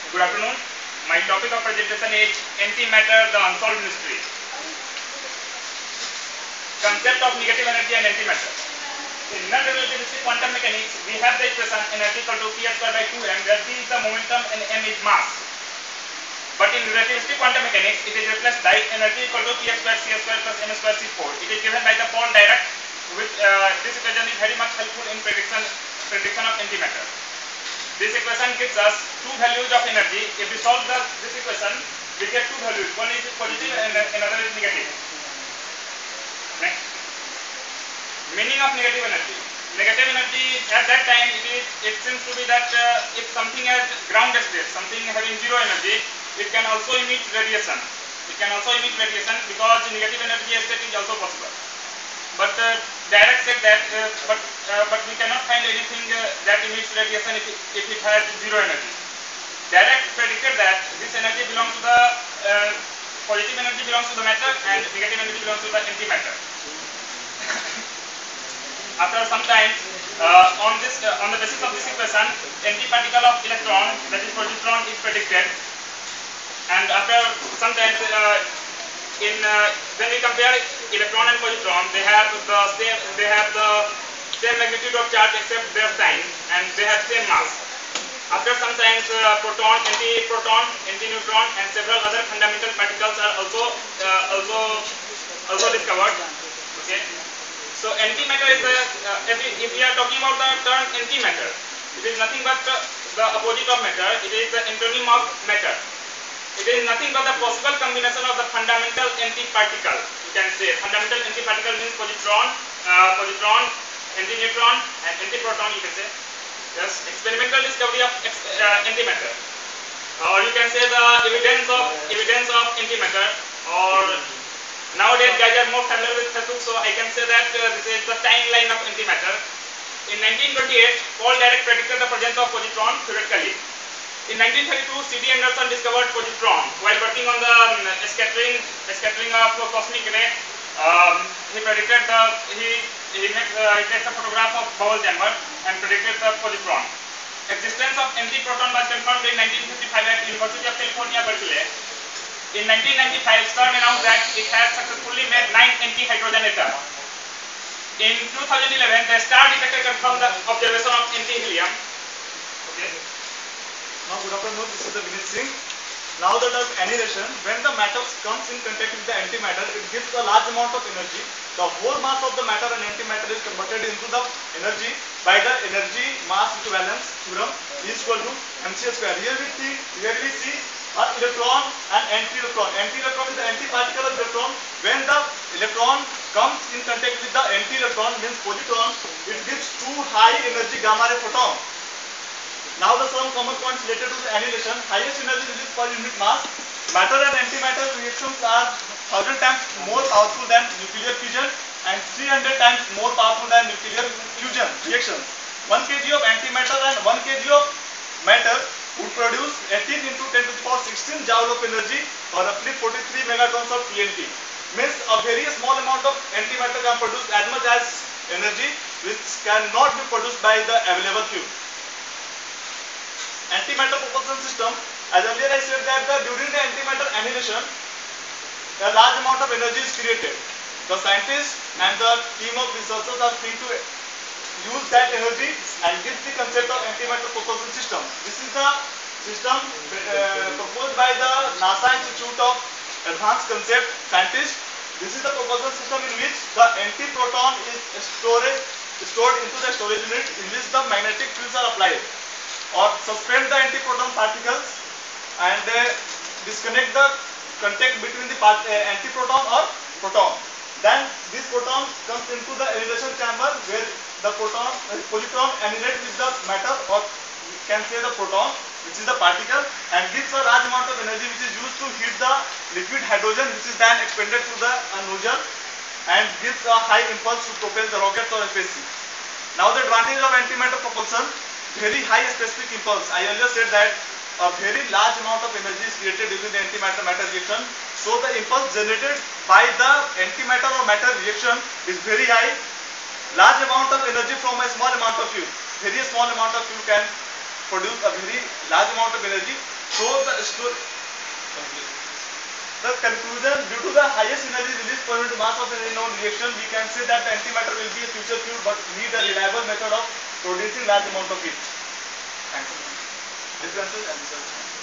Good afternoon. My topic of presentation is antimatter, the unsolved mystery. Concept of negative energy and antimatter. In non-relativistic quantum mechanics, we have the expression energy equal to p square by 2m, where p is the momentum and m is mass. But in relativistic quantum mechanics, it is replaced by energy equal to p square c square plus m square c4. It is given by the Paul Dirac, which this equation is very much helpful in prediction of antimatter. This equation gives us two values of energy. If we solve this equation, we get two values. One is positive and another is negative. Next. Meaning of negative energy. Negative energy, at that time, it seems to be that if something has ground state, something having zero energy, it can also emit radiation. It can also emit radiation because negative energy state is also possible. But Dirac said that, but we cannot find anything that emits radiation if it has zero energy. Dirac predicted that this energy belongs to the positive energy belongs to the matter and negative energy belongs to the antimatter. After some time, on the basis of this equation, antiparticle of electron, that is positron, is predicted. And after some time, when we compare electron and positron, they have the same magnitude of charge except their sign, and they have same mass. After some time, proton, antiproton, antineutron, and several other fundamental particles are also discovered. Okay. So antimatter is if we are talking about the term antimatter, it is nothing but the opposite of matter. It is the antonym of matter. It is nothing but the possible combination of the fundamental antiparticle. You can say fundamental antiparticle means positron, antineutron, and antiproton. You can say yes. Experimental discovery of antimatter, or you can say the evidence of antimatter. Or nowadays, guys are more familiar with Facebook, so I can say that this is the timeline of antimatter. In 1928, Paul Dirac predicted the presence of positron theoretically. In 1932, C.D. Anderson discovered positron while working on the scattering of cosmic ray. He predicted he takes a photograph of bubble chamber and predicted the positron. Existence of antiproton was confirmed in 1955 at University of California, Berkeley. In 1995, CERN announced that it had successfully made 9 anti-hydrogen atoms. In 2011, the star detector confirmed the observation of anti-helium. Okay. Now, good afternoon, this is the Vinit Singh. Now the term annihilation, when the matter comes in contact with the antimatter, it gives a large amount of energy. The whole mass of the matter and antimatter is converted into the energy by the energy mass equivalence theorem is equal to mc square. Here we see an electron and anti-electron. Anti-electron is the antiparticle of electron. When the electron comes in contact with the anti-electron, means positron, it gives too high energy gamma ray photon. Now the some common points related to the annihilation. Highest energy released per unit mass. Matter and antimatter reactions are 1000 times more powerful than nuclear fission and 300 times more powerful than nuclear fusion reactions. 1 kg of antimatter and 1 kg of matter would produce 18 into 10 to the power 16 joule of energy, or roughly 43 megatons of TNT. Means a very small amount of antimatter can produce as much as energy which cannot be produced by the available fuel. Antimatter propulsion system, as earlier I said that during the antimatter annihilation, a large amount of energy is created. The scientists and the team of researchers are free to use that energy and give the concept of antimatter propulsion system. This is the system proposed by the NASA Institute of Advanced Concept Scientists. This is the propulsion system in which the antiproton is stored into the storage unit in which the magnetic fields are applied, or suspend the antiproton particles and disconnect the contact between the antiproton or proton. Then this proton comes into the annihilation chamber where the positron annihilates with the matter, or you can say the proton, which is the particle, and gives a large amount of energy which is used to heat the liquid hydrogen, which is then expanded through the nozzle and gives a high impulse to propel the rockets or spaceship. Now the advantage of antimatter propulsion: very high specific impulse. I earlier said that a very large amount of energy is created during the antimatter-matter reaction. So the impulse generated by the antimatter or matter reaction is very high. Large amount of energy from a small amount of fuel. Very small amount of fuel can produce a very large amount of energy. So the conclusion, due to the highest energy release per unit mass of any known reaction, we can say that the antimatter will be a future fuel but need a reliable method of producing large amount of heat. Thanks. Differences and results.